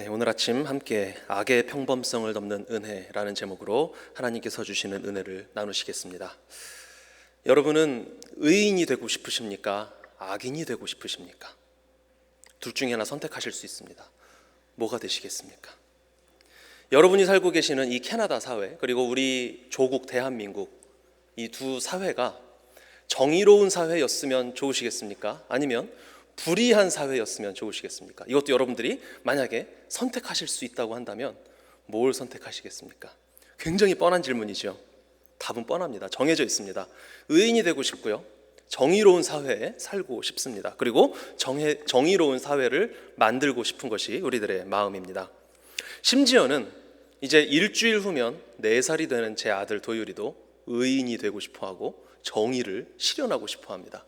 네, 오늘 아침 함께 악의 평범성을 덮는 은혜라는 제목으로 하나님께서 주시는 은혜를 나누시겠습니다. 여러분은 의인이 되고 싶으십니까? 악인이 되고 싶으십니까? 둘 중에 하나 선택하실 수 있습니다. 뭐가 되시겠습니까? 여러분이 살고 계시는 이 캐나다 사회, 그리고 우리 조국 대한민국, 이 두 사회가 정의로운 사회였으면 좋으시겠습니까? 아니면 불의한 사회였으면 좋으시겠습니까? 이것도 여러분들이 만약에 선택하실 수 있다고 한다면 뭘 선택하시겠습니까? 굉장히 뻔한 질문이죠. 답은 뻔합니다. 정해져 있습니다. 의인이 되고 싶고요, 정의로운 사회에 살고 싶습니다. 그리고 정의로운 사회를 만들고 싶은 것이 우리들의 마음입니다. 심지어는 이제 일주일 후면 4살이 되는 제 아들 도율이도 의인이 되고 싶어하고 정의를 실현하고 싶어합니다.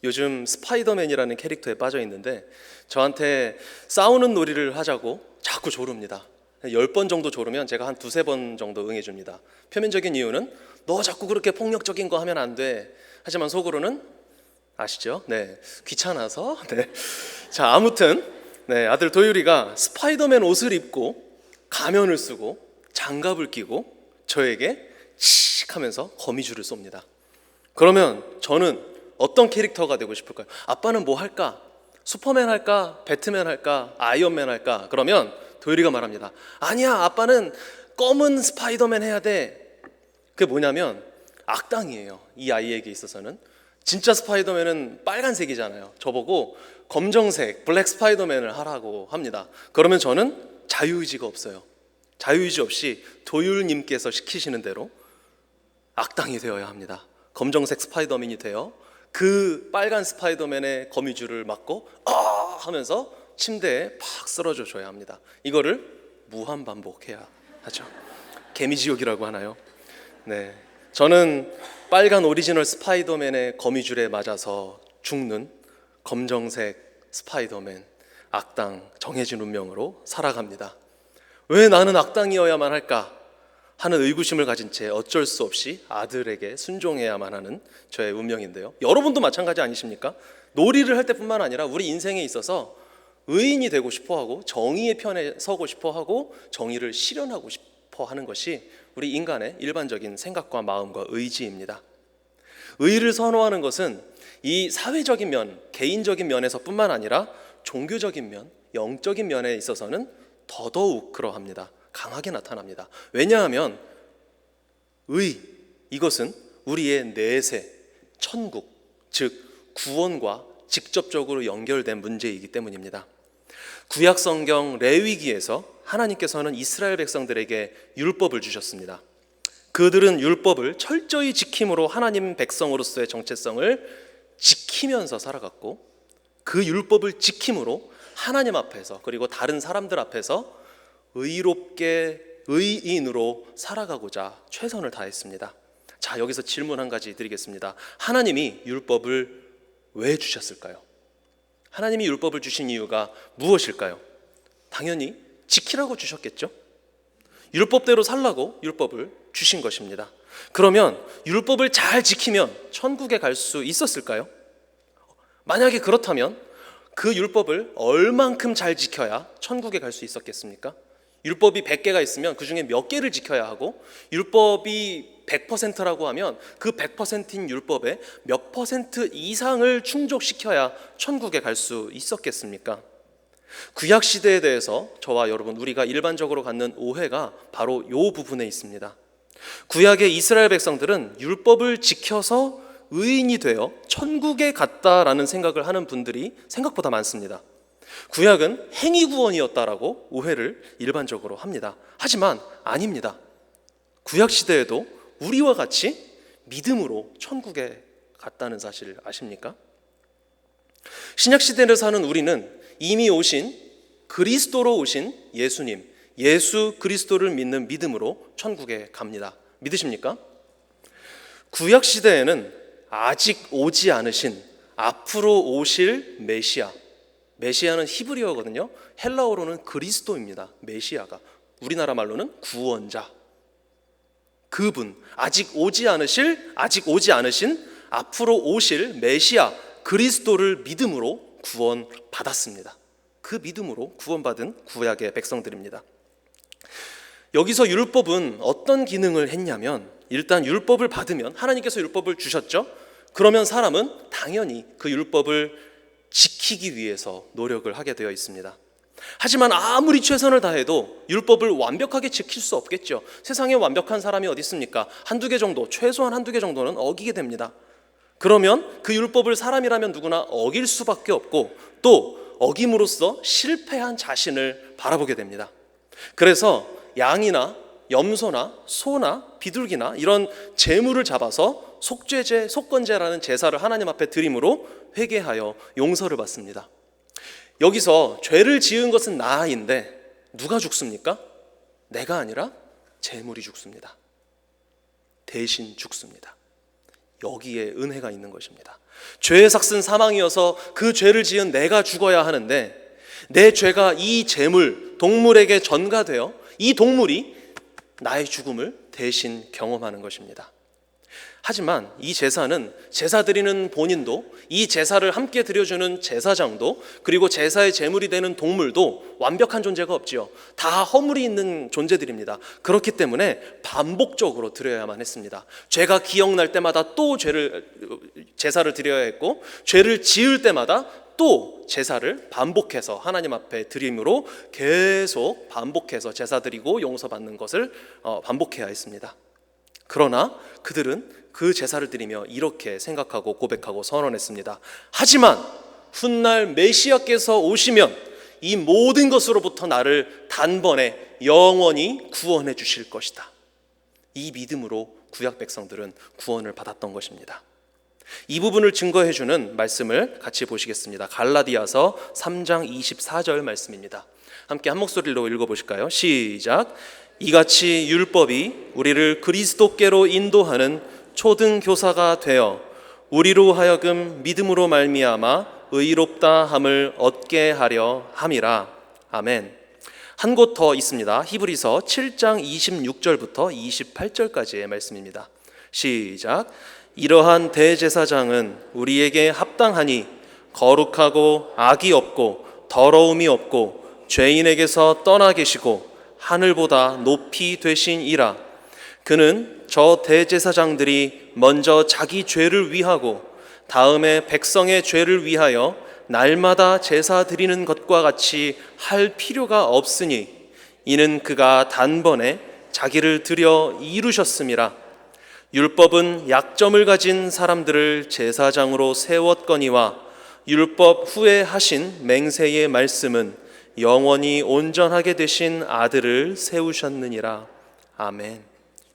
요즘 스파이더맨이라는 캐릭터에 빠져 있는데 저한테 싸우는 놀이를 하자고 자꾸 조릅니다. 10번 정도 조르면 제가 한 2-3번 정도 응해줍니다. 표면적인 이유는 너 자꾸 그렇게 폭력적인 거 하면 안 돼. 하지만 속으로는 아시죠? 네, 귀찮아서. 네. 자, 아무튼 아들 도율이가 스파이더맨 옷을 입고 가면을 쓰고 장갑을 끼고 저에게 칙 하면서 거미줄을 쏩니다. 그러면 저는 어떤 캐릭터가 되고 싶을까요? 아빠는 뭐 할까? 슈퍼맨 할까? 배트맨 할까? 아이언맨 할까? 그러면 도율이가 말합니다. 아니야, 아빠는 검은 스파이더맨 해야 돼. 그게 뭐냐면 악당이에요. 이 아이에게 있어서는. 진짜 스파이더맨은 빨간색이잖아요. 저보고 검정색 블랙 스파이더맨을 하라고 합니다. 그러면 저는 자유의지가 없어요. 자유의지 없이 도율님께서 시키시는 대로 악당이 되어야 합니다. 검정색 스파이더맨이 되어 그 빨간 스파이더맨의 거미줄을 맞고 하면서 침대에 팍 쓰러져 줘야 합니다. 이거를 무한 반복해야 하죠. 개미지옥이라고 하나요? 네, 저는 빨간 오리지널 스파이더맨의 거미줄에 맞아서 죽는 검정색 스파이더맨, 악당, 정해진 운명으로 살아갑니다. 왜 나는 악당이어야만 할까 하는 의구심을 가진 채 어쩔 수 없이 아들에게 순종해야만 하는 저의 운명인데요. 여러분도 마찬가지 아니십니까? 놀이를 할 때뿐만 아니라 우리 인생에 있어서 의인이 되고 싶어하고 정의의 편에 서고 싶어하고 정의를 실현하고 싶어하는 것이 우리 인간의 일반적인 생각과 마음과 의지입니다. 의를 선호하는 것은 이 사회적인 면, 개인적인 면에서뿐만 아니라 종교적인 면, 영적인 면에 있어서는 더더욱 그러합니다. 강하게 나타납니다. 왜냐하면 이것은 우리의 내세, 천국, 즉 구원과 직접적으로 연결된 문제이기 때문입니다. 구약 성경 레위기에서 하나님께서는 이스라엘 백성들에게 율법을 주셨습니다. 그들은 율법을 철저히 지킴으로 하나님 백성으로서의 정체성을 지키면서 살아갔고, 그 율법을 지킴으로 하나님 앞에서 그리고 다른 사람들 앞에서 의롭게 의인으로 살아가고자 최선을 다했습니다. 자, 여기서 질문 한 가지 드리겠습니다. 하나님이 율법을 왜 주셨을까요? 하나님이 율법을 주신 이유가 무엇일까요? 당연히 지키라고 주셨겠죠? 율법대로 살라고 율법을 주신 것입니다. 그러면 율법을 잘 지키면 천국에 갈 수 있었을까요? 만약에 그렇다면 그 율법을 얼만큼 잘 지켜야 천국에 갈 수 있었겠습니까? 율법이 100개가 있으면 그 중에 몇 개를 지켜야 하고, 율법이 100%라고 하면 그 100%인 율법의 몇 퍼센트 이상을 충족시켜야 천국에 갈 수 있었겠습니까? 구약 시대에 대해서 저와 여러분, 우리가 일반적으로 갖는 오해가 바로 이 부분에 있습니다. 구약의 이스라엘 백성들은 율법을 지켜서 의인이 되어 천국에 갔다라는 생각을 하는 분들이 생각보다 많습니다. 구약은 행위 구원이었다라고 오해를 일반적으로 합니다. 하지만 아닙니다. 구약 시대에도 우리와 같이 믿음으로 천국에 갔다는 사실 아십니까? 신약 시대를 사는 우리는 이미 오신 그리스도로 오신 예수님, 예수 그리스도를 믿는 믿음으로 천국에 갑니다. 믿으십니까? 구약 시대에는 아직 오지 않으신 앞으로 오실 메시아는 히브리어거든요. 헬라어로는 그리스도입니다. 메시아가 우리나라 말로는 구원자, 그분, 아직 오지 않으신 앞으로 오실 메시아 그리스도를 믿음으로 구원 받았습니다. 그 믿음으로 구원받은 구약의 백성들입니다. 여기서 율법은 어떤 기능을 했냐면, 일단 율법을 받으면, 하나님께서 율법을 주셨죠. 그러면 사람은 당연히 그 율법을 지키기 위해서 노력을 하게 되어 있습니다. 하지만 아무리 최선을 다해도 율법을 완벽하게 지킬 수 없겠죠. 세상에 완벽한 사람이 어디 있습니까? 한두 개 정도, 최소한 한두 개 정도는 어기게 됩니다. 그러면 그 율법을 사람이라면 누구나 어길 수밖에 없고, 또 어김으로써 실패한 자신을 바라보게 됩니다. 그래서 양이나 염소나 소나 비둘기나 이런 제물을 잡아서 속죄제, 속건제라는 제사를 하나님 앞에 드림으로 회개하여 용서를 받습니다. 여기서 죄를 지은 것은 나인데 누가 죽습니까? 내가 아니라 제물이 죽습니다. 대신 죽습니다. 여기에 은혜가 있는 것입니다. 죄의 삭은 사망이어서 그 죄를 지은 내가 죽어야 하는데, 내 죄가 이 제물, 동물에게 전가되어 이 동물이 나의 죽음을 대신 경험하는 것입니다. 하지만 이 제사는 제사 드리는 본인도, 이 제사를 함께 드려주는 제사장도, 그리고 제사의 제물이 되는 동물도 완벽한 존재가 없지요. 다 허물이 있는 존재들입니다. 그렇기 때문에 반복적으로 드려야만 했습니다. 죄가 기억날 때마다 또 제사를 드려야 했고, 죄를 지을 때마다 또 제사를 반복해서 하나님 앞에 드림으로 계속 반복해서 제사 드리고 용서받는 것을 반복해야 했습니다. 그러나 그들은 그 제사를 드리며 이렇게 생각하고 고백하고 선언했습니다. 하지만 훗날 메시아께서 오시면 이 모든 것으로부터 나를 단번에 영원히 구원해 주실 것이다. 이 믿음으로 구약 백성들은 구원을 받았던 것입니다. 이 부분을 증거해 주는 말씀을 같이 보시겠습니다. 갈라디아서 3장 24절 말씀입니다. 함께 한 목소리로 읽어보실까요? 시작. 이같이 율법이 우리를 그리스도께로 인도하는 초등교사가 되어 우리로 하여금 믿음으로 말미암아 의롭다 함을 얻게 하려 함이라. 아멘. 한 곳 더 있습니다. 히브리서 7장 26절부터 28절까지의 말씀입니다. 시작. 이러한 대제사장은 우리에게 합당하니 거룩하고 악이 없고 더러움이 없고 죄인에게서 떠나 계시고 하늘보다 높이 되신이라. 그는 저 대제사장들이 먼저 자기 죄를 위하고 다음에 백성의 죄를 위하여 날마다 제사 드리는 것과 같이 할 필요가 없으니 이는 그가 단번에 자기를 드려 이루셨음이라. 율법은 약점을 가진 사람들을 제사장으로 세웠거니와 율법 후에 하신 맹세의 말씀은 영원히 온전하게 되신 아들을 세우셨느니라. 아멘.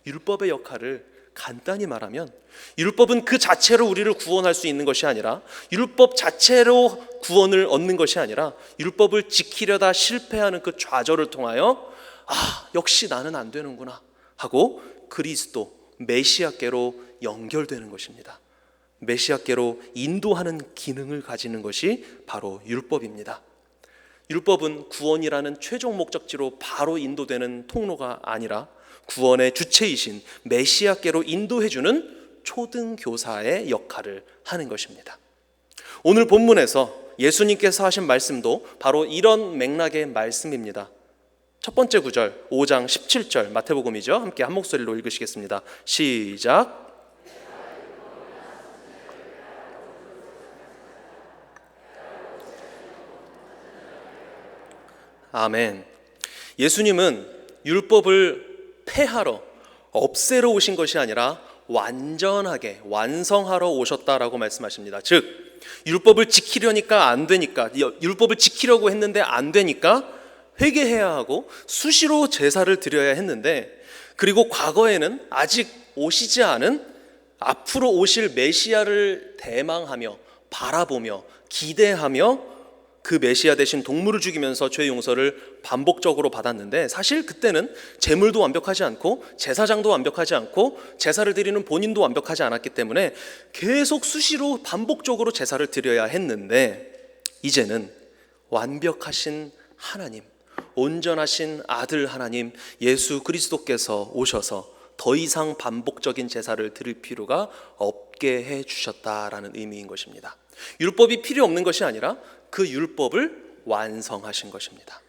율법의 역할을 간단히 말하면, 율법은 그 자체로 우리를 구원할 수 있는 것이 아니라, 율법 자체로 구원을 얻는 것이 아니라, 율법을 지키려다 실패하는 그 좌절을 통하여 역시 나는 안 되는구나 하고 그리스도 메시아께로 연결되는 것입니다. 메시아께로 인도하는 기능을 가지는 것이 바로 율법입니다. 율법은 구원이라는 최종 목적지로 바로 인도되는 통로가 아니라 구원의 주체이신 메시아께로 인도해주는 초등교사의 역할을 하는 것입니다. 오늘 본문에서 예수님께서 하신 말씀도 바로 이런 맥락의 말씀입니다. 첫 번째 구절 5장 17절 마태복음이죠. 함께 한 목소리로 읽으시겠습니다. 시작. 아멘. 예수님은 율법을 폐하러, 없애러 오신 것이 아니라 완전하게 완성하러 오셨다라고 말씀하십니다. 즉 율법을 지키려니까 안 되니까, 율법을 지키려고 했는데 안 되니까 회개해야 하고 수시로 제사를 드려야 했는데, 그리고 과거에는 아직 오시지 않은 앞으로 오실 메시아를 대망하며 바라보며 기대하며 그 메시아 대신 동물을 죽이면서 죄 용서를 반복적으로 받았는데, 사실 그때는 제물도 완벽하지 않고 제사장도 완벽하지 않고 제사를 드리는 본인도 완벽하지 않았기 때문에 계속 수시로 반복적으로 제사를 드려야 했는데, 이제는 완벽하신 하나님, 온전하신 아들 하나님 예수 그리스도께서 오셔서 더 이상 반복적인 제사를 드릴 필요가 없게 해주셨다라는 의미인 것입니다. 율법이 필요 없는 것이 아니라 그 율법을 완성하신 것입니다.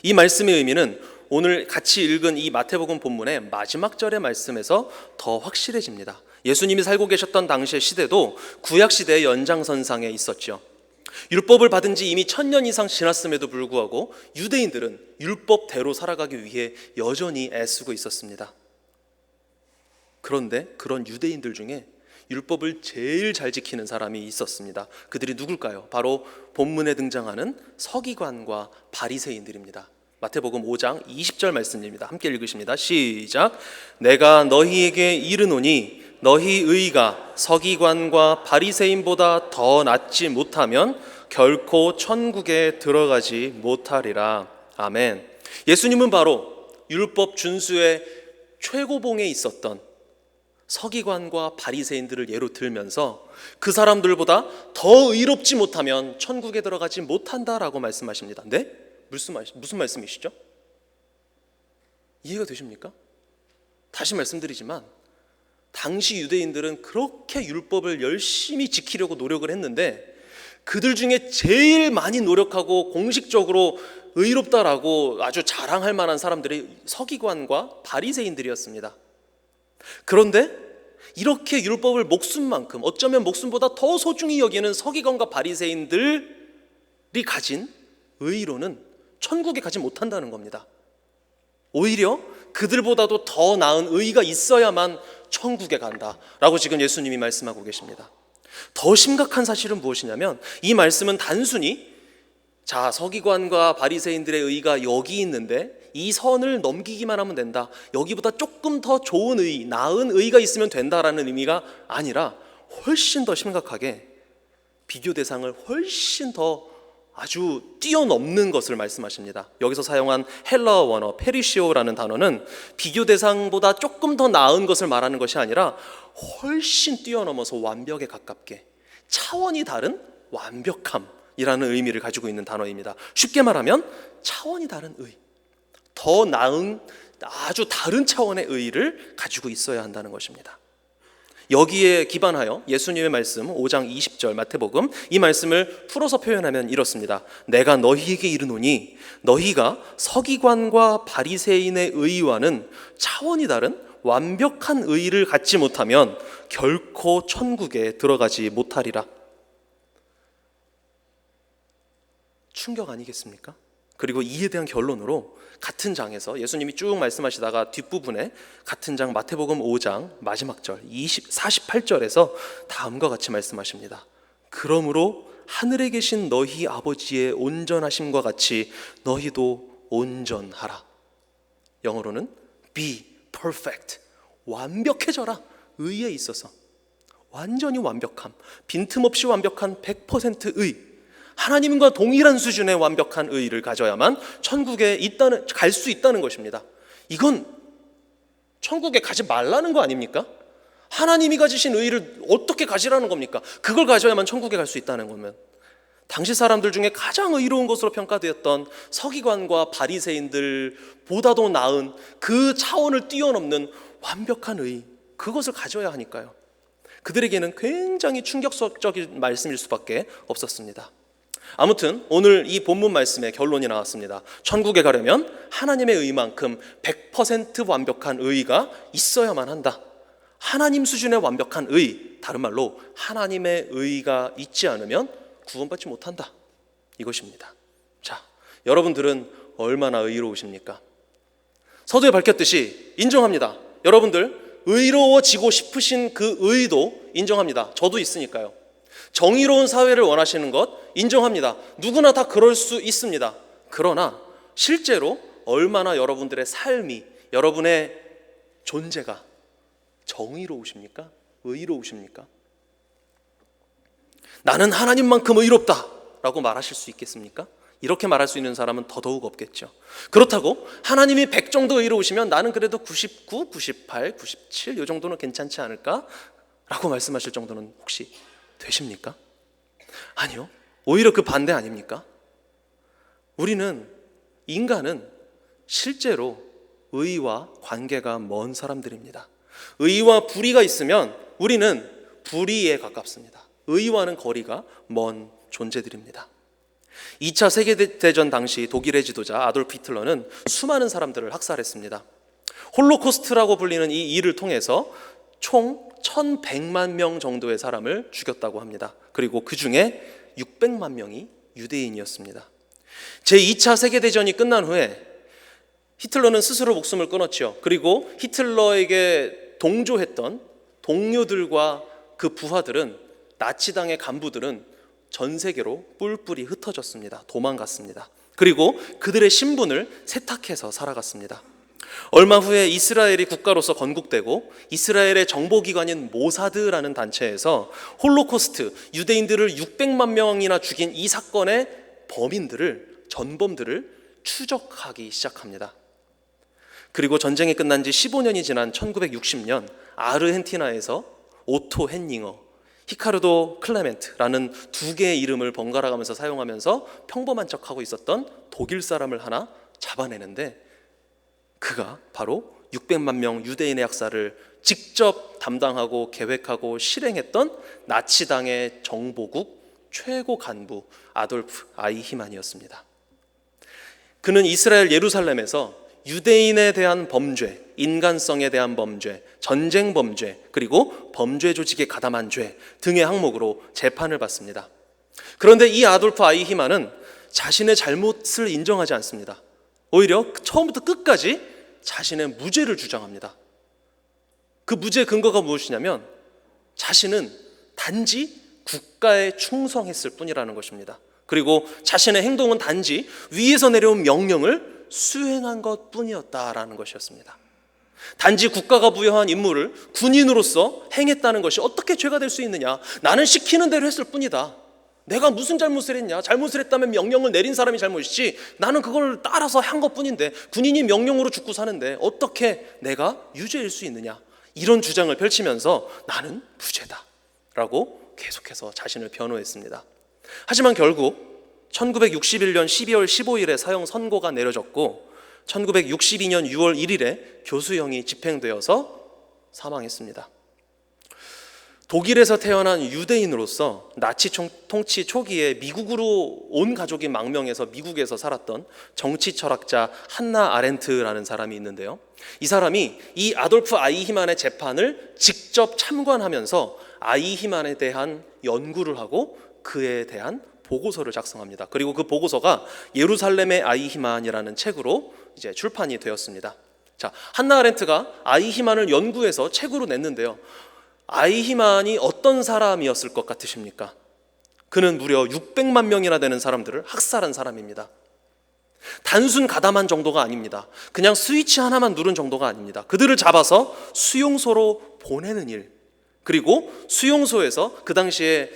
이 말씀의 의미는 오늘 같이 읽은 이 마태복음 본문의 마지막 절의 말씀에서 더 확실해집니다. 예수님이 살고 계셨던 당시의 시대도 구약 시대의 연장선상에 있었죠. 율법을 받은 지 이미 1000년 이상 지났음에도 불구하고 유대인들은 율법대로 살아가기 위해 여전히 애쓰고 있었습니다. 그런데 그런 유대인들 중에 율법을 제일 잘 지키는 사람이 있었습니다. 그들이 누굴까요? 바로 본문에 등장하는 서기관과 바리새인들입니다. 마태복음 5장 20절 말씀입니다. 함께 읽으십니다. 시작. 내가 너희에게 이르노니 너희 의가 서기관과 바리새인보다 더 낫지 못하면 결코 천국에 들어가지 못하리라. 아멘. 예수님은 바로 율법 준수의 최고봉에 있었던 서기관과 바리새인들을 예로 들면서 그 사람들보다 더 의롭지 못하면 천국에 들어가지 못한다라고 말씀하십니다. 네? 무슨 말씀이시죠? 이해가 되십니까? 다시 말씀드리지만 당시 유대인들은 그렇게 율법을 열심히 지키려고 노력을 했는데 그들 중에 제일 많이 노력하고 공식적으로 의롭다라고 아주 자랑할 만한 사람들이 서기관과 바리새인들이었습니다. 그런데 이렇게 율법을 목숨만큼, 어쩌면 목숨보다 더 소중히 여기는 서기관과 바리새인들이 가진 의로는 천국에 가지 못한다는 겁니다. 오히려 그들보다도 더 나은 의가 있어야만 천국에 간다라고 지금 예수님이 말씀하고 계십니다. 더 심각한 사실은 무엇이냐면 이 말씀은 단순히 자, 서기관과 바리새인들의 의가 여기 있는데 이 선을 넘기기만 하면 된다, 여기보다 조금 더 좋은 의, 나은 의가 있으면 된다라는 의미가 아니라 훨씬 더 심각하게 비교 대상을 훨씬 더 아주 뛰어넘는 것을 말씀하십니다. 여기서 사용한 헬라어 원어 페리시오라는 단어는 비교 대상보다 조금 더 나은 것을 말하는 것이 아니라 훨씬 뛰어넘어서 완벽에 가깝게 차원이 다른 완벽함이라는 의미를 가지고 있는 단어입니다. 쉽게 말하면 차원이 다른 의, 더 나은 아주 다른 차원의 의의를 가지고 있어야 한다는 것입니다. 여기에 기반하여 예수님의 말씀 5장 20절 마태복음 이 말씀을 풀어서 표현하면 이렇습니다. 내가 너희에게 이르노니 너희가 서기관과 바리새인의 의와는 차원이 다른 완벽한 의의를 갖지 못하면 결코 천국에 들어가지 못하리라. 충격 아니겠습니까? 그리고 이에 대한 결론으로 같은 장에서 예수님이 쭉 말씀하시다가 뒷부분에 같은 장 마태복음 5장 마지막 절 48절에서 다음과 같이 말씀하십니다. 그러므로 하늘에 계신 너희 아버지의 온전하심과 같이 너희도 온전하라. 영어로는 be perfect, 완벽해져라. 의에 있어서 완전히 완벽함, 빈틈없이 완벽한 100% 의, 하나님과 동일한 수준의 완벽한 의의를 가져야만 천국에 갈 수 있다는 것입니다. 이건 천국에 가지 말라는 거 아닙니까? 하나님이 가지신 의의를 어떻게 가지라는 겁니까? 그걸 가져야만 천국에 갈 수 있다는 거면 당시 사람들 중에 가장 의로운 것으로 평가되었던 서기관과 바리새인들보다도 나은 그 차원을 뛰어넘는 완벽한 의의, 그것을 가져야 하니까요. 그들에게는 굉장히 충격적인 말씀일 수밖에 없었습니다. 아무튼 오늘 이 본문 말씀의 결론이 나왔습니다. 천국에 가려면 하나님의 의만큼 100% 완벽한 의가 있어야만 한다. 하나님 수준의 완벽한 의, 다른 말로 하나님의 의가 있지 않으면 구원받지 못한다, 이것입니다. 자, 여러분들은 얼마나 의로우십니까? 서두에 밝혔듯이 인정합니다. 여러분들 의로워지고 싶으신 그 의도 인정합니다. 저도 있으니까요. 정의로운 사회를 원하시는 것 인정합니다. 누구나 다 그럴 수 있습니다. 그러나 실제로 얼마나 여러분들의 삶이, 여러분의 존재가 정의로우십니까? 의로우십니까? 나는 하나님만큼 의롭다 라고 말하실 수 있겠습니까? 이렇게 말할 수 있는 사람은 더더욱 없겠죠. 그렇다고 하나님이 100 정도 의로우시면 나는 그래도 99, 98, 97 이 정도는 괜찮지 않을까? 라고 말씀하실 정도는 혹시 되십니까? 아니요. 오히려 그 반대 아닙니까? 인간은 실제로 의와 관계가 먼 사람들입니다. 의와 불의가 있으면 우리는 불의에 가깝습니다. 의와는 거리가 먼 존재들입니다. 2차 세계대전 당시 독일의 지도자 아돌프 히틀러는 수많은 사람들을 학살했습니다. 홀로코스트라고 불리는 이 일을 통해서 총 1100만 명 정도의 사람을 죽였다고 합니다. 그리고 그 중에 600만 명이 유대인이었습니다. 제2차 세계대전이 끝난 후에 히틀러는 스스로 목숨을 끊었죠. 그리고 히틀러에게 동조했던 동료들과 그 부하들은, 나치당의 간부들은 전 세계로 뿔뿔이 흩어졌습니다. 도망갔습니다. 그리고 그들의 신분을 세탁해서 살아갔습니다. 얼마 후에 이스라엘이 국가로서 건국되고 이스라엘의 정보기관인 모사드라는 단체에서 홀로코스트, 유대인들을 600만 명이나 죽인 이 사건의 전범들을 추적하기 시작합니다. 그리고 전쟁이 끝난 지 15년이 지난 1960년 아르헨티나에서 오토 헨닝어, 히카르도 클레멘트라는 두 개의 이름을 번갈아 가면서 사용하면서 평범한 척하고 있었던 독일 사람을 하나 잡아내는데, 그가 바로 600만 명 유대인의 학살을 직접 담당하고 계획하고 실행했던 나치당의 정보국 최고 간부 아돌프 아이히만이었습니다. 그는 이스라엘 예루살렘에서 유대인에 대한 범죄, 인간성에 대한 범죄, 전쟁 범죄, 그리고 범죄 조직에 가담한 죄 등의 항목으로 재판을 받습니다. 그런데 이 아돌프 아이히만은 자신의 잘못을 인정하지 않습니다. 오히려 처음부터 끝까지 자신의 무죄를 주장합니다. 그 무죄의 근거가 무엇이냐면 자신은 단지 국가에 충성했을 뿐이라는 것입니다. 그리고 자신의 행동은 단지 위에서 내려온 명령을 수행한 것 뿐이었다라는 것이었습니다. 단지 국가가 부여한 임무를 군인으로서 행했다는 것이 어떻게 죄가 될 수 있느냐? 나는 시키는 대로 했을 뿐이다. 내가 무슨 잘못을 했냐? 잘못을 했다면 명령을 내린 사람이 잘못이지 나는 그걸 따라서 한 것뿐인데, 군인이 명령으로 죽고 사는데 어떻게 내가 유죄일 수 있느냐? 이런 주장을 펼치면서 나는 무죄다 라고 계속해서 자신을 변호했습니다. 하지만 결국 1961년 12월 15일에 사형 선고가 내려졌고 1962년 6월 1일에 교수형이 집행되어서 사망했습니다. 독일에서 태어난 유대인으로서 나치 통치 초기에 미국으로 온 가족이 망명해서 미국에서 살았던 정치 철학자 한나 아렌트라는 사람이 있는데요. 이 사람이 이 아돌프 아이히만의 재판을 직접 참관하면서 아이히만에 대한 연구를 하고 그에 대한 보고서를 작성합니다. 그리고 그 보고서가 예루살렘의 아이히만이라는 책으로 이제 출판이 되었습니다. 자, 한나 아렌트가 아이히만을 연구해서 책으로 냈는데요. 아이히만이 어떤 사람이었을 것 같으십니까? 그는 무려 600만 명이나 되는 사람들을 학살한 사람입니다. 단순 가담한 정도가 아닙니다. 그냥 스위치 하나만 누른 정도가 아닙니다. 그들을 잡아서 수용소로 보내는 일, 그리고 수용소에서 그 당시에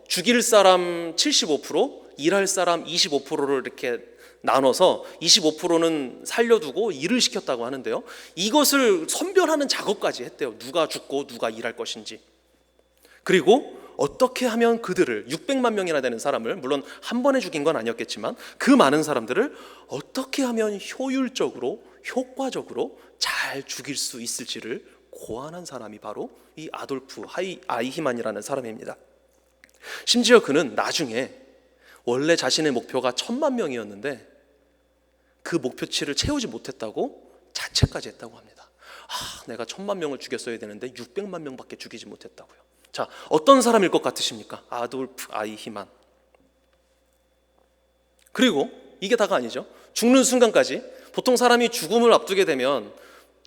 죽일 사람 75%, 일할 사람 25%를 이렇게 나눠서 25%는 살려두고 일을 시켰다고 하는데요. 이것을 선별하는 작업까지 했대요. 누가 죽고 누가 일할 것인지. 그리고 어떻게 하면 그들을 600만 명이나 되는 사람을, 물론 한 번에 죽인 건 아니었겠지만 그 많은 사람들을 어떻게 하면 효율적으로 효과적으로 잘 죽일 수 있을지를 고안한 사람이 바로 이 아돌프 아이히만이라는 사람입니다. 심지어 그는 나중에 원래 자신의 목표가 1000만 명이었는데 그 목표치를 채우지 못했다고 자책까지 했다고 합니다. 내가 1000만 명을 죽였어야 되는데 600만 명밖에 죽이지 못했다고요. 자, 어떤 사람일 것 같으십니까? 아돌프 아이히만. 그리고 이게 다가 아니죠. 죽는 순간까지, 보통 사람이 죽음을 앞두게 되면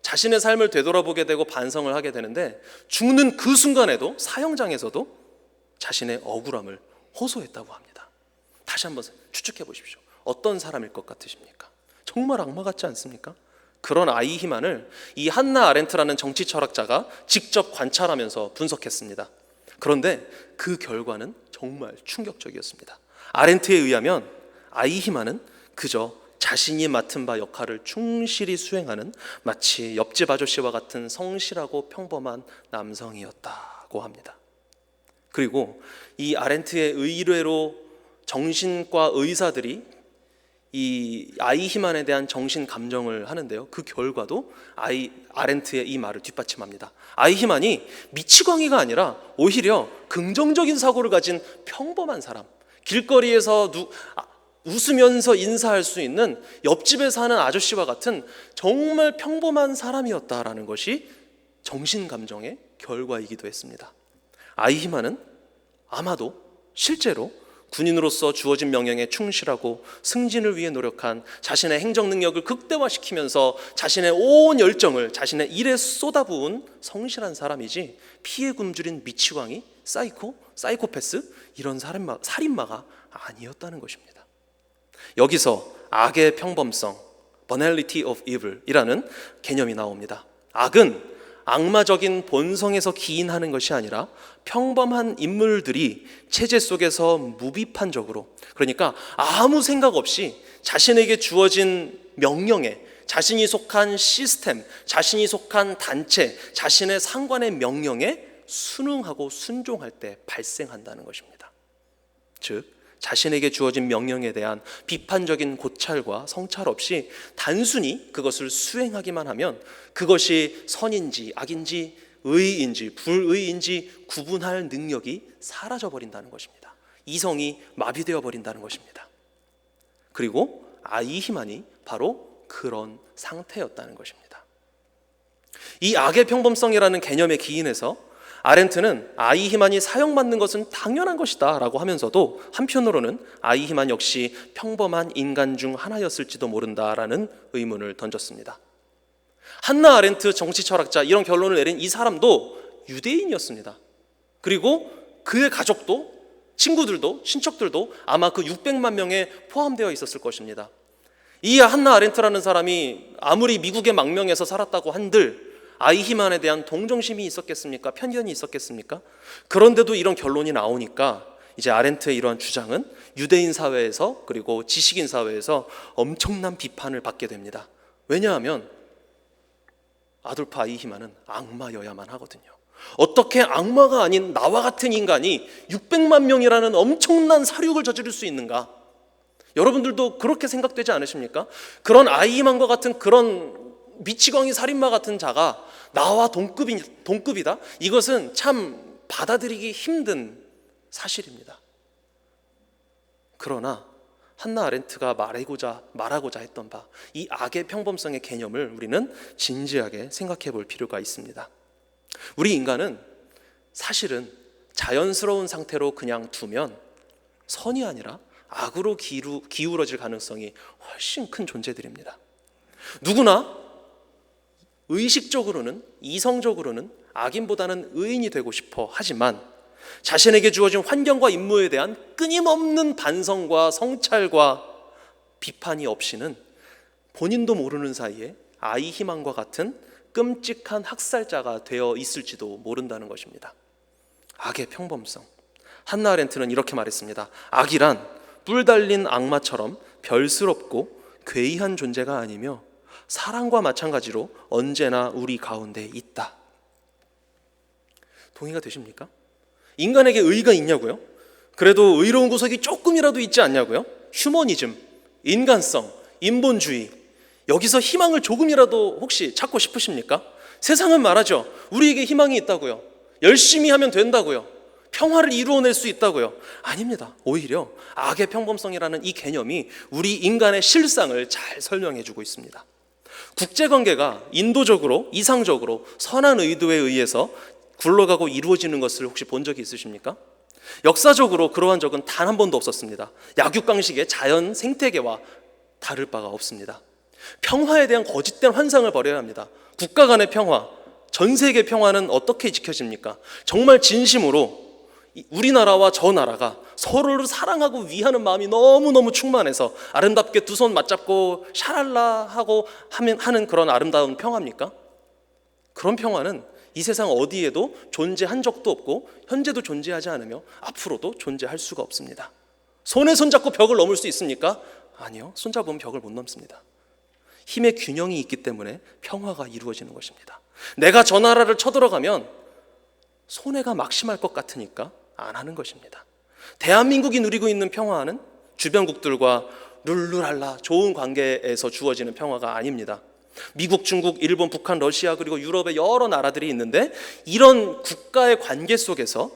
자신의 삶을 되돌아보게 되고 반성을 하게 되는데, 죽는 그 순간에도, 사형장에서도 자신의 억울함을 호소했다고 합니다. 다시 한번 추측해 보십시오. 어떤 사람일 것 같으십니까? 정말 악마 같지 않습니까? 그런 아이히만을 이 한나 아렌트라는 정치 철학자가 직접 관찰하면서 분석했습니다. 그런데 그 결과는 정말 충격적이었습니다. 아렌트에 의하면 아이히만은 그저 자신이 맡은 바 역할을 충실히 수행하는 마치 옆집 아저씨와 같은 성실하고 평범한 남성이었다고 합니다. 그리고 이 아렌트의 의뢰로 정신과 의사들이 이 아이히만에 대한 정신 감정을 하는데요. 그 결과도 아렌트의 이 말을 뒷받침합니다. 아이히만이 미치광이가 아니라 오히려 긍정적인 사고를 가진 평범한 사람, 길거리에서 웃으면서 인사할 수 있는 옆집에 사는 아저씨와 같은 정말 평범한 사람이었다라는 것이 정신감정의 결과이기도 했습니다. 아이히만은 아마도 실제로 군인으로서 주어진 명령에 충실하고 승진을 위해 노력한, 자신의 행정 능력을 극대화시키면서 자신의 온 열정을 자신의 일에 쏟아부은 성실한 사람이지, 피해 굶주린 미치광이, 사이코패스 이런 살인마가 아니었다는 것입니다. 여기서 악의 평범성, banality of evil이라는 개념이 나옵니다. 악은 악마적인 본성에서 기인하는 것이 아니라 평범한 인물들이 체제 속에서 무비판적으로, 그러니까 아무 생각 없이 자신에게 주어진 명령에, 자신이 속한 시스템, 자신이 속한 단체, 자신의 상관의 명령에 순응하고 순종할 때 발생한다는 것입니다. 즉, 자신에게 주어진 명령에 대한 비판적인 고찰과 성찰 없이 단순히 그것을 수행하기만 하면 그것이 선인지 악인지 의인지 불의인지 구분할 능력이 사라져버린다는 것입니다. 이성이 마비되어 버린다는 것입니다. 그리고 아이히만이 바로 그런 상태였다는 것입니다. 이 악의 평범성이라는 개념에 기인해서 아렌트는 아이히만이 사형받는 것은 당연한 것이다 라고 하면서도 한편으로는 아이히만 역시 평범한 인간 중 하나였을지도 모른다라는 의문을 던졌습니다. 한나 아렌트 정치철학자, 이런 결론을 내린 이 사람도 유대인이었습니다. 그리고 그의 가족도, 친구들도, 친척들도 아마 그 600만 명에 포함되어 있었을 것입니다. 이 한나 아렌트라는 사람이 아무리 미국의 망명에서 살았다고 한들 아이히만에 대한 동정심이 있었겠습니까? 편견이 있었겠습니까? 그런데도 이런 결론이 나오니까 이제 아렌트의 이러한 주장은 유대인 사회에서, 그리고 지식인 사회에서 엄청난 비판을 받게 됩니다. 왜냐하면 아돌프 아이히만은 악마여야만 하거든요. 어떻게 악마가 아닌 나와 같은 인간이 600만 명이라는 엄청난 사륙을 저지를 수 있는가? 여러분들도 그렇게 생각되지 않으십니까? 그런 아이히만과 같은 그런 미치광이 살인마 같은 자가 나와 동급이다? 이것은 참 받아들이기 힘든 사실입니다. 그러나 한나 아렌트가 말하고자 했던 바, 이 악의 평범성의 개념을 우리는 진지하게 생각해 볼 필요가 있습니다. 우리 인간은 사실은 자연스러운 상태로 그냥 두면 선이 아니라 악으로 기울어질 가능성이 훨씬 큰 존재들입니다. 누구나 의식적으로는, 이성적으로는 악인보다는 의인이 되고 싶어 하지만 자신에게 주어진 환경과 임무에 대한 끊임없는 반성과 성찰과 비판이 없이는 본인도 모르는 사이에 아이히만과 같은 끔찍한 학살자가 되어 있을지도 모른다는 것입니다. 악의 평범성. 한나 아렌트는 이렇게 말했습니다. 악이란 뿔 달린 악마처럼 별스럽고 괴이한 존재가 아니며 사랑과 마찬가지로 언제나 우리 가운데 있다. 동의가 되십니까? 인간에게 의의가 있냐고요? 그래도 의로운 구석이 조금이라도 있지 않냐고요? 휴머니즘, 인간성, 인본주의, 여기서 희망을 조금이라도 혹시 찾고 싶으십니까? 세상은 말하죠. 우리에게 희망이 있다고요. 열심히 하면 된다고요. 평화를 이루어낼 수 있다고요. 아닙니다. 오히려 악의 평범성이라는 이 개념이 우리 인간의 실상을 잘 설명해 주고 있습니다. 국제관계가 인도적으로, 이상적으로 선한 의도에 의해서 굴러가고 이루어지는 것을 혹시 본 적이 있으십니까? 역사적으로 그러한 적은 단 한 번도 없었습니다. 약육강식의 자연 생태계와 다를 바가 없습니다. 평화에 대한 거짓된 환상을 버려야 합니다. 국가 간의 평화, 전 세계 평화는 어떻게 지켜집니까? 정말 진심으로 우리나라와 저 나라가 서로를 사랑하고 위하는 마음이 너무너무 충만해서 아름답게 두 손 맞잡고 샤랄라 하고 하는 그런 아름다운 평화입니까? 그런 평화는 이 세상 어디에도 존재한 적도 없고 현재도 존재하지 않으며 앞으로도 존재할 수가 없습니다. 손에 손잡고 벽을 넘을 수 있습니까? 아니요. 손잡으면 벽을 못 넘습니다. 힘의 균형이 있기 때문에 평화가 이루어지는 것입니다. 내가 저 나라를 쳐들어가면 손해가 막심할 것 같으니까 안 하는 것입니다. 대한민국이 누리고 있는 평화는 주변국들과 룰루랄라 좋은 관계에서 주어지는 평화가 아닙니다. 미국, 중국, 일본, 북한, 러시아 그리고 유럽의 여러 나라들이 있는데 이런 국가의 관계 속에서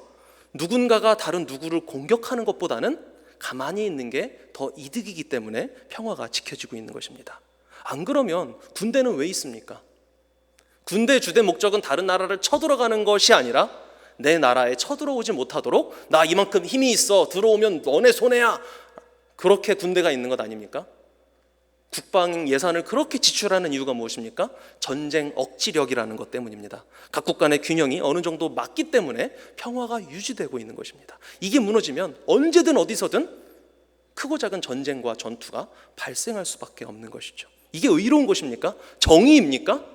누군가가 다른 누구를 공격하는 것보다는 가만히 있는 게 더 이득이기 때문에 평화가 지켜지고 있는 것입니다. 안 그러면 군대는 왜 있습니까? 군대의 주된 목적은 다른 나라를 쳐들어가는 것이 아니라 내 나라에 쳐들어오지 못하도록 나 이만큼 힘이 있어, 들어오면 너네 손해야, 그렇게 군대가 있는 것 아닙니까? 국방 예산을 그렇게 지출하는 이유가 무엇입니까? 전쟁 억지력이라는 것 때문입니다. 각국 간의 균형이 어느 정도 맞기 때문에 평화가 유지되고 있는 것입니다. 이게 무너지면 언제든 어디서든 크고 작은 전쟁과 전투가 발생할 수밖에 없는 것이죠. 이게 의로운 것입니까? 정의입니까?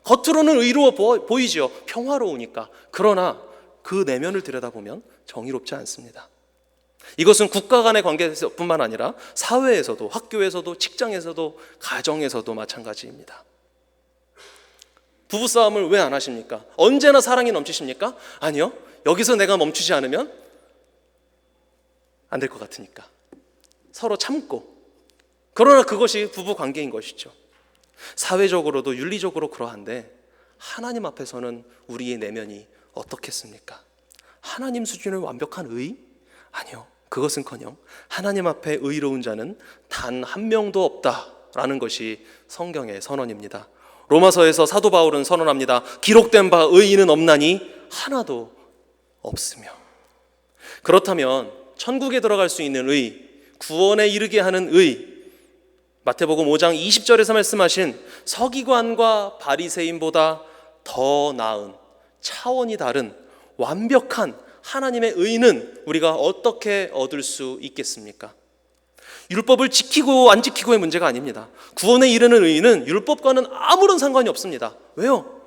겉으로는 의로워 보이죠. 평화로우니까. 그러나 그 내면을 들여다보면 정의롭지 않습니다. 이것은 국가 간의 관계뿐만 아니라 사회에서도, 학교에서도, 직장에서도, 가정에서도 마찬가지입니다. 부부싸움을 왜 안 하십니까? 언제나 사랑이 넘치십니까? 아니요. 여기서 내가 멈추지 않으면 안 될 것 같으니까. 서로 참고. 그러나 그것이 부부 관계인 것이죠. 사회적으로도 윤리적으로 그러한데 하나님 앞에서는 우리의 내면이 어떻겠습니까? 하나님 수준의 완벽한 의? 아니요. 그것은커녕 하나님 앞에 의로운 자는 단 한 명도 없다라는 것이 성경의 선언입니다. 로마서에서 사도 바울은 선언합니다. 기록된 바 의인은 없나니 하나도 없으며. 그렇다면 천국에 들어갈 수 있는 의, 구원에 이르게 하는 의, 마태복음 5장 20절에서 말씀하신 서기관과 바리새인보다 더 나은, 차원이 다른 완벽한 하나님의 의는 우리가 어떻게 얻을 수 있겠습니까? 율법을 지키고 안 지키고의 문제가 아닙니다. 구원에 이르는 의는 율법과는 아무런 상관이 없습니다. 왜요?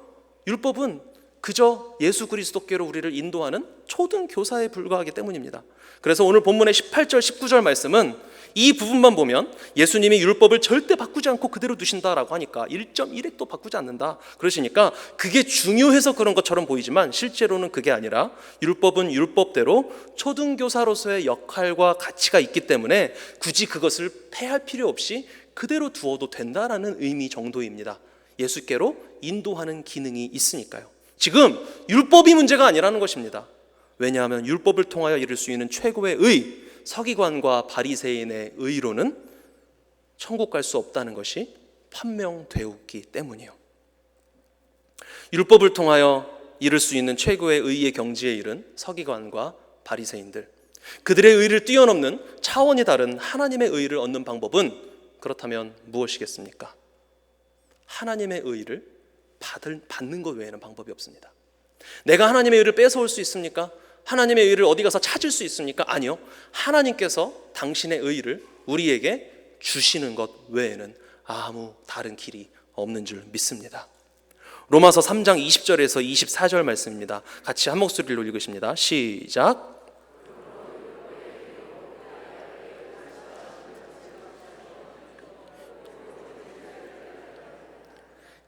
율법은 그저 예수 그리스도께로 우리를 인도하는 초등 교사에 불과하기 때문입니다. 그래서 오늘 본문의 18절 19절 말씀은 이 부분만 보면 예수님이 율법을 절대 바꾸지 않고 그대로 두신다라고 하니까 1.1핵도 바꾸지 않는다 그러시니까 그게 중요해서 그런 것처럼 보이지만 실제로는 그게 아니라 율법은 율법대로 초등교사로서의 역할과 가치가 있기 때문에 굳이 그것을 폐할 필요 없이 그대로 두어도 된다라는 의미 정도입니다. 예수께로 인도하는 기능이 있으니까요. 지금 율법이 문제가 아니라는 것입니다. 왜냐하면 율법을 통하여 이룰 수 있는 최고의 의, 서기관과 바리새인의 의로는 천국 갈 수 없다는 것이 판명되었기 때문이요. 율법을 통하여 이룰 수 있는 최고의 의의 경지에 이른 서기관과 바리새인들, 그들의 의를 뛰어넘는 차원이 다른 하나님의 의를 얻는 방법은 그렇다면 무엇이겠습니까? 하나님의 의를 받는 것 외에는 방법이 없습니다. 내가 하나님의 의를 뺏어올 수 있습니까? 하나님의 의를 어디 가서 찾을 수 있습니까? 아니요. 하나님께서 당신의 의를 우리에게 주시는 것 외에는 아무 다른 길이 없는 줄 믿습니다. 로마서 3장 20절에서 24절 말씀입니다. 같이 한 목소리로 읽으십니다. 시작.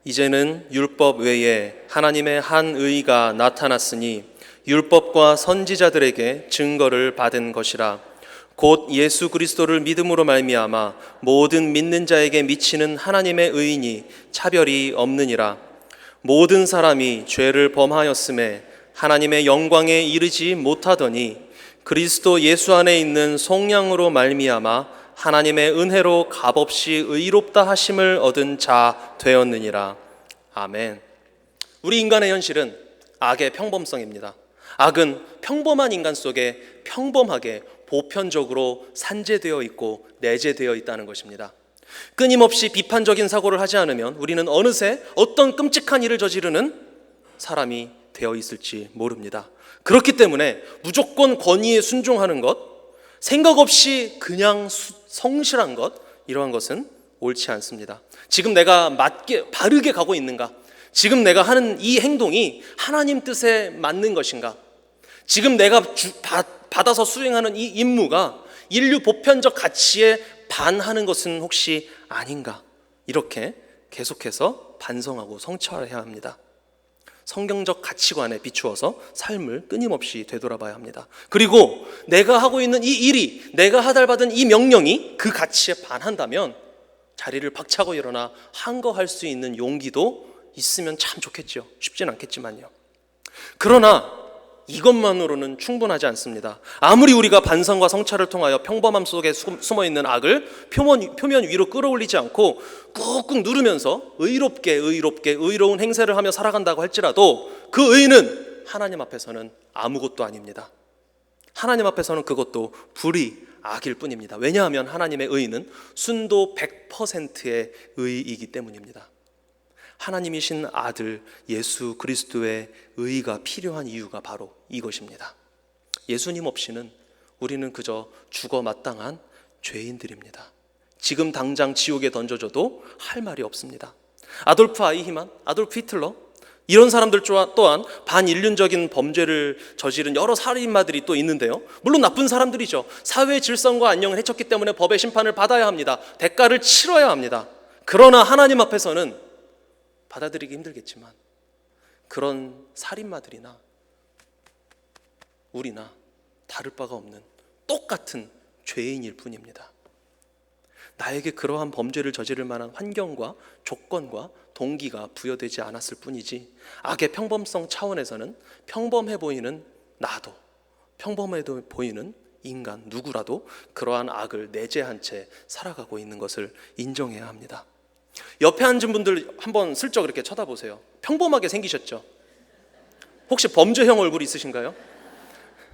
이제는 율법 외에 하나님의 한 의가 나타났으니 율법과 선지자들에게 증거를 받은 것이라. 곧 예수 그리스도를 믿음으로 말미암아 모든 믿는 자에게 미치는 하나님의 의인이 차별이 없느니라. 모든 사람이 죄를 범하였음에 하나님의 영광에 이르지 못하더니 그리스도 예수 안에 있는 속량으로 말미암아 하나님의 은혜로 값없이 의롭다 하심을 얻은 자 되었느니라. 아멘. 우리 인간의 현실은 악의 평범성입니다. 악은 평범한 인간 속에 평범하게 보편적으로 산재되어 있고 내재되어 있다는 것입니다. 끊임없이 비판적인 사고를 하지 않으면 우리는 어느새 어떤 끔찍한 일을 저지르는 사람이 되어 있을지 모릅니다. 그렇기 때문에 무조건 권위에 순종하는 것, 생각 없이 그냥 성실한 것, 이러한 것은 옳지 않습니다. 지금 내가 바르게 가고 있는가? 지금 내가 하는 이 행동이 하나님 뜻에 맞는 것인가? 지금 내가 받아서 수행하는 이 임무가 인류 보편적 가치에 반하는 것은 혹시 아닌가? 이렇게 계속해서 반성하고 성찰해야 합니다. 성경적 가치관에 비추어서 삶을 끊임없이 되돌아봐야 합니다. 그리고 내가 하고 있는 이 일이, 내가 하달받은 이 명령이 그 가치에 반한다면 자리를 박차고 일어나 항거할 수 있는 용기도 있으면 참 좋겠죠. 쉽진 않겠지만요. 그러나 이것만으로는 충분하지 않습니다. 아무리 우리가 반성과 성찰을 통하여 평범함 속에 숨어있는 악을 표면 위로 끌어올리지 않고 꾹꾹 누르면서 의로운 행세를 하며 살아간다고 할지라도 그 의는 하나님 앞에서는 아무것도 아닙니다. 하나님 앞에서는 그것도 불의, 악일 뿐입니다. 왜냐하면 하나님의 의는 순도 100%의 의이기 때문입니다. 하나님이신 아들 예수 그리스도의 의가 필요한 이유가 바로 이것입니다. 예수님 없이는 우리는 그저 죽어 마땅한 죄인들입니다. 지금 당장 지옥에 던져져도 할 말이 없습니다. 아돌프 아이히만, 아돌프 히틀러, 이런 사람들 또한 반인륜적인 범죄를 저지른 여러 살인마들이 또 있는데요. 물론 나쁜 사람들이죠. 사회의 질서과 안녕을 해쳤기 때문에 법의 심판을 받아야 합니다. 대가를 치러야 합니다. 그러나 하나님 앞에서는 받아들이기 힘들겠지만 그런 살인마들이나 우리나 다를 바가 없는 똑같은 죄인일 뿐입니다. 나에게 그러한 범죄를 저지를 만한 환경과 조건과 동기가 부여되지 않았을 뿐이지 악의 평범성 차원에서는 평범해 보이는 나도, 평범해 보이는 인간 누구라도 그러한 악을 내재한 채 살아가고 있는 것을 인정해야 합니다. 옆에 앉은 분들 한번 슬쩍 이렇게 쳐다보세요. 평범하게 생기셨죠? 혹시 범죄형 얼굴 있으신가요?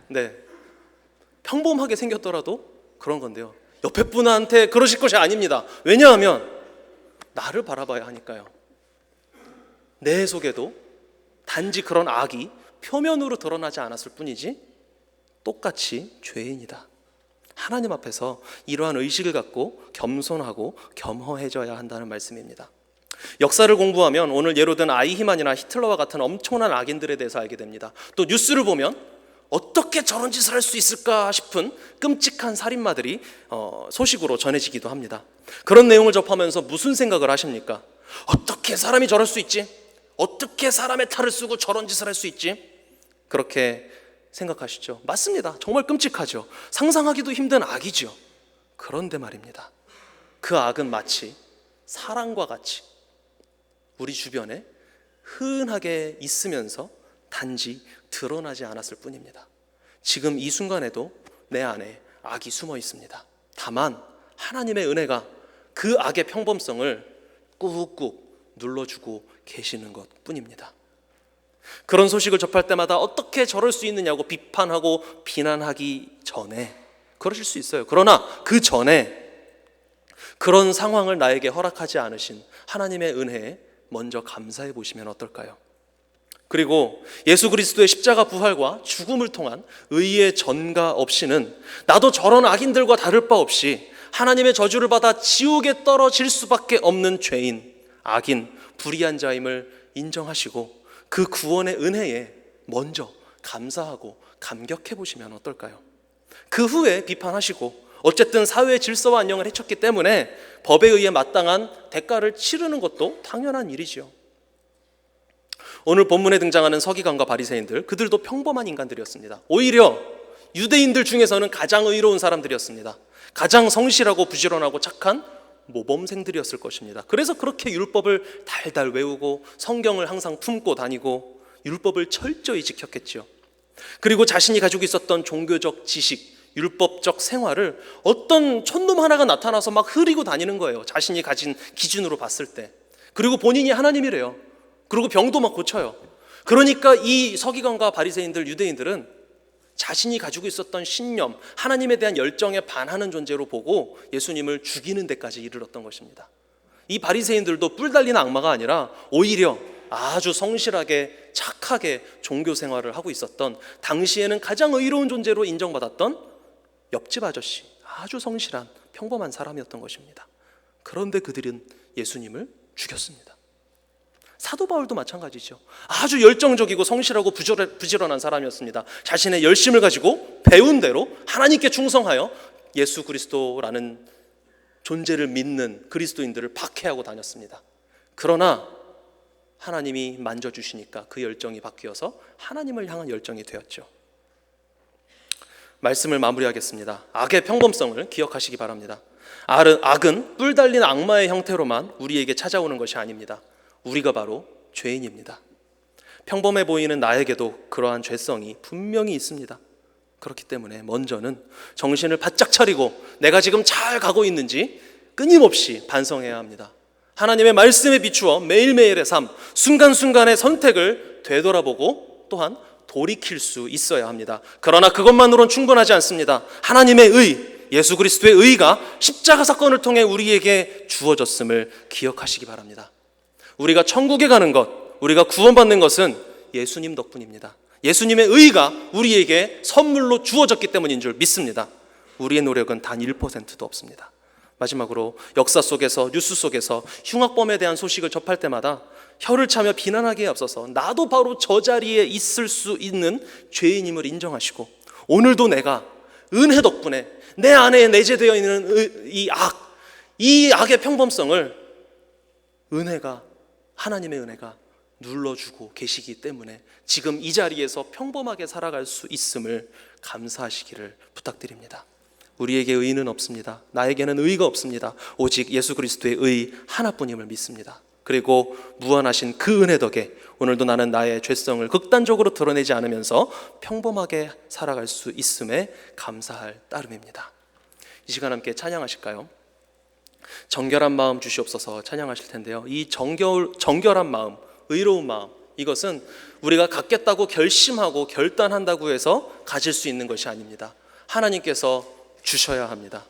네, 평범하게 생겼더라도 그런 건데요, 옆에 분한테 그러실 것이 아닙니다. 왜냐하면 나를 바라봐야 하니까요. 내 속에도 단지 그런 악이 표면으로 드러나지 않았을 뿐이지 똑같이 죄인이다. 하나님 앞에서 이러한 의식을 갖고 겸손하고 겸허해져야 한다는 말씀입니다. 역사를 공부하면 오늘 예로 든 아이히만이나 히틀러와 같은 엄청난 악인들에 대해서 알게 됩니다. 또 뉴스를 보면 어떻게 저런 짓을 할 수 있을까 싶은 끔찍한 살인마들이 소식으로 전해지기도 합니다. 그런 내용을 접하면서 무슨 생각을 하십니까? 어떻게 사람이 저럴 수 있지? 어떻게 사람의 탈을 쓰고 저런 짓을 할 수 있지? 그렇게 생각하시죠? 맞습니다. 정말 끔찍하죠. 상상하기도 힘든 악이죠. 그런데 말입니다, 그 악은 마치 사랑과 같이 우리 주변에 흔하게 있으면서 단지 드러나지 않았을 뿐입니다. 지금 이 순간에도 내 안에 악이 숨어 있습니다. 다만 하나님의 은혜가 그 악의 평범성을 꾹꾹 눌러주고 계시는 것 뿐입니다. 그런 소식을 접할 때마다 어떻게 저럴 수 있느냐고 비판하고 비난하기 전에 그러실 수 있어요. 그러나 그 전에 그런 상황을 나에게 허락하지 않으신 하나님의 은혜에 먼저 감사해 보시면 어떨까요? 그리고 예수 그리스도의 십자가 부활과 죽음을 통한 의의 전가 없이는 나도 저런 악인들과 다를 바 없이 하나님의 저주를 받아 지옥에 떨어질 수밖에 없는 죄인, 악인, 불의한 자임을 인정하시고 그 구원의 은혜에 먼저 감사하고 감격해 보시면 어떨까요? 그 후에 비판하시고 어쨌든 사회의 질서와 안녕을 해쳤기 때문에 법에 의해 마땅한 대가를 치르는 것도 당연한 일이지요. 오늘 본문에 등장하는 서기관과 바리새인들, 그들도 평범한 인간들이었습니다. 오히려 유대인들 중에서는 가장 의로운 사람들이었습니다. 가장 성실하고 부지런하고 착한 모범생들이었을 것입니다. 그래서 그렇게 율법을 달달 외우고 성경을 항상 품고 다니고 율법을 철저히 지켰겠지요. 그리고 자신이 가지고 있었던 종교적 지식, 율법적 생활을 어떤 촌놈 하나가 나타나서 막 흐리고 다니는 거예요. 자신이 가진 기준으로 봤을 때. 그리고 본인이 하나님이래요. 그리고 병도 막 고쳐요. 그러니까 이 서기관과 바리새인들, 유대인들은 자신이 가지고 있었던 신념, 하나님에 대한 열정에 반하는 존재로 보고 예수님을 죽이는 데까지 이르렀던 것입니다. 이 바리새인들도 뿔 달린 악마가 아니라 오히려 아주 성실하게 착하게 종교 생활을 하고 있었던, 당시에는 가장 의로운 존재로 인정받았던 옆집 아저씨, 아주 성실한 평범한 사람이었던 것입니다. 그런데 그들은 예수님을 죽였습니다. 사도 바울도 마찬가지죠. 아주 열정적이고 성실하고 부지런한 사람이었습니다. 자신의 열심을 가지고 배운 대로 하나님께 충성하여 예수 그리스도라는 존재를 믿는 그리스도인들을 박해하고 다녔습니다. 그러나 하나님이 만져주시니까 그 열정이 바뀌어서 하나님을 향한 열정이 되었죠. 말씀을 마무리하겠습니다. 악의 평범성을 기억하시기 바랍니다. 악은 뿔 달린 악마의 형태로만 우리에게 찾아오는 것이 아닙니다. 우리가 바로 죄인입니다. 평범해 보이는 나에게도 그러한 죄성이 분명히 있습니다. 그렇기 때문에 먼저는 정신을 바짝 차리고 내가 지금 잘 가고 있는지 끊임없이 반성해야 합니다. 하나님의 말씀에 비추어 매일매일의 삶, 순간순간의 선택을 되돌아보고 또한 돌이킬 수 있어야 합니다. 그러나 그것만으로는 충분하지 않습니다. 하나님의 의, 예수 그리스도의 의가 십자가 사건을 통해 우리에게 주어졌음을 기억하시기 바랍니다. 우리가 천국에 가는 것, 우리가 구원받는 것은 예수님 덕분입니다. 예수님의 의가 우리에게 선물로 주어졌기 때문인 줄 믿습니다. 우리의 노력은 단 1%도 없습니다. 마지막으로 역사 속에서, 뉴스 속에서 흉악범에 대한 소식을 접할 때마다 혀를 차며 비난하기에 앞서서 나도 바로 저 자리에 있을 수 있는 죄인임을 인정하시고, 오늘도 내가 은혜 덕분에 내 안에 내재되어 있는 이 악의 평범성을 하나님의 은혜가 눌러주고 계시기 때문에 지금 이 자리에서 평범하게 살아갈 수 있음을 감사하시기를 부탁드립니다. 우리에게 의는 없습니다. 나에게는 의가 없습니다. 오직 예수 그리스도의 의 하나뿐임을 믿습니다. 그리고 무한하신 그 은혜 덕에 오늘도 나는 나의 죄성을 극단적으로 드러내지 않으면서 평범하게 살아갈 수 있음에 감사할 따름입니다. 이 시간 함께 찬양하실까요? 정결한 마음 주시옵소서 찬양하실 텐데요, 이 정결한 마음, 의로운 마음, 이것은 우리가 갖겠다고 결심하고 결단한다고 해서 가질 수 있는 것이 아닙니다. 하나님께서 주셔야 합니다.